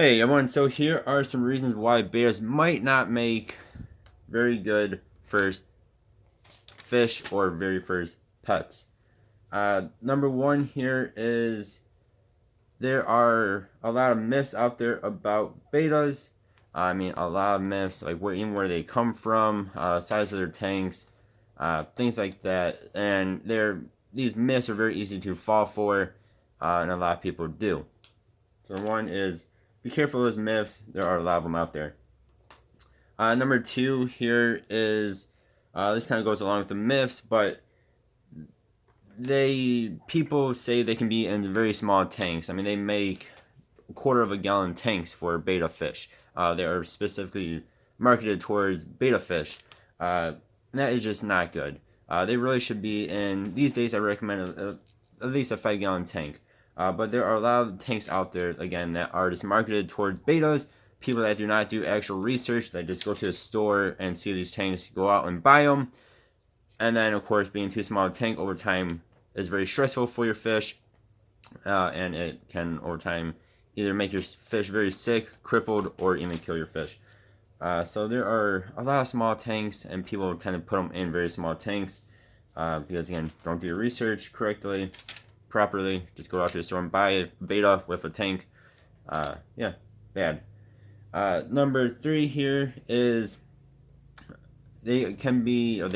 Hey everyone, so here are some reasons why betas might not make very good first fish or very first pets. Number one here is there are a lot of myths out there about betas. I mean, a lot of myths, like even where they come from, size of their tanks, things like that. And these myths are very easy to fall for, and a lot of people do. So one is be careful of those myths. There are a lot of them out there. Number two here is this kind of goes along with the myths, but people say they can be in very small tanks. I mean, they make a quarter of a gallon tanks for beta fish. They are specifically marketed towards beta fish. That is just not good. They really should be in these days. I recommend at least a 5-gallon tank. But there are a lot of tanks out there again that are just marketed towards betas. People that do not do actual research, that just go to a store and see these tanks, go out and buy them. And then, of course, being too small a tank over time is very stressful for your fish. And it can, over time, either make your fish very sick, crippled, or even kill your fish. So there are a lot of small tanks, and people tend to put them in very small tanks. Because, again, don't do your research correctly, properly. Just go out to the store and buy a beta with a tank. Yeah, bad. Number three here is they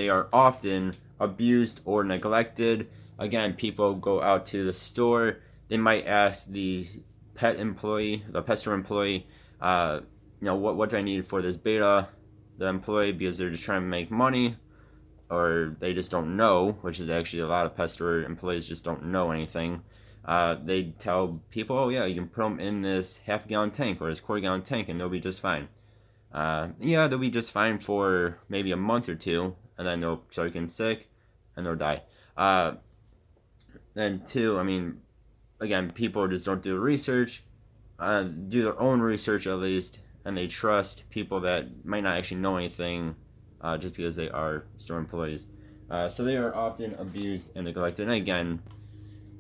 are often abused or neglected. Again, people go out to the store, they might ask the pet store employee, what do I need for this beta? The employee, because they're just trying to make money, or they just don't know, which is actually a lot of pet store employees just don't know anything. They tell people, oh yeah, you can put them in this half-gallon tank or this quarter-gallon tank and they'll be just fine. Yeah, they'll be just fine for maybe a month or two, and then they'll start getting sick and they'll die. Then two, I mean, again, people just don't do research, do their own research at least, and they trust people that might not actually know anything, just because they are store employees. So they are often abused and neglected. And again,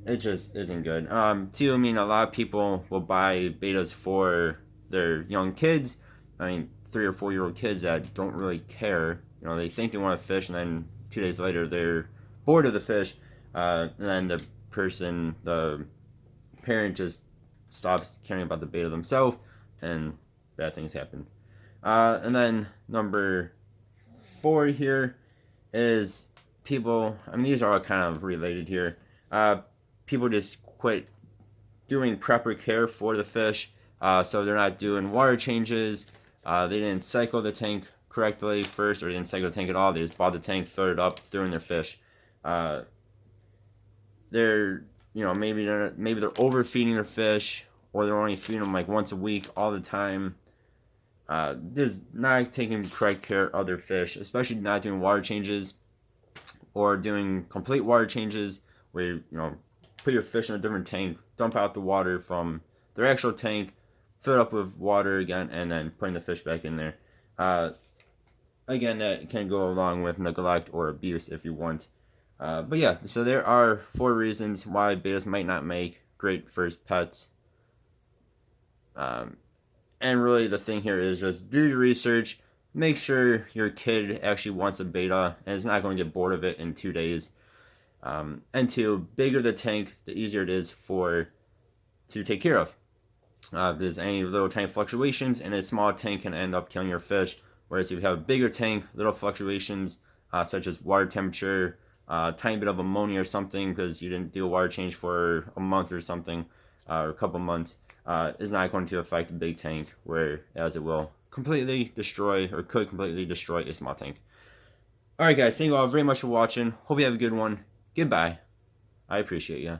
it just isn't good. Two, I mean, a lot of people will buy betas for their young kids. I mean, 3 or 4 year old kids that don't really care. They think they want to fish, and then 2 days later they're bored of the fish. And then the parent just stops caring about the beta themselves, and bad things happen. And then number four here is people. I mean, these are all kind of related here. People just quit doing proper care for the fish, so they're not doing water changes. They didn't cycle the tank correctly first, or they didn't cycle the tank at all. They just bought the tank, filled it up, threw in their fish. They're maybe they're overfeeding their fish, or they're only feeding them like once a week all the time. Just not taking correct care of their fish, especially not doing water changes or doing complete water changes where put your fish in a different tank, dump out the water from their actual tank, fill it up with water again, and then putting the fish back in there. Again, that can go along with neglect or abuse if you want. But yeah, so there are 4 reasons why betas might not make great first pets. And really the thing here is just do your research. Make sure your kid actually wants a beta and is not going to get bored of it in 2 days. And two, bigger the tank, the easier it is to take care of. There's any little tiny fluctuations in a small tank can end up killing your fish. Whereas if you have a bigger tank, little fluctuations such as water temperature, tiny bit of ammonia or something because you didn't do a water change for a month or something, or a couple months, is not going to affect a big tank, whereas it will completely destroy or could completely destroy a small tank. Alright guys, thank you all very much for watching. Hope you have a good one. Goodbye. I appreciate you.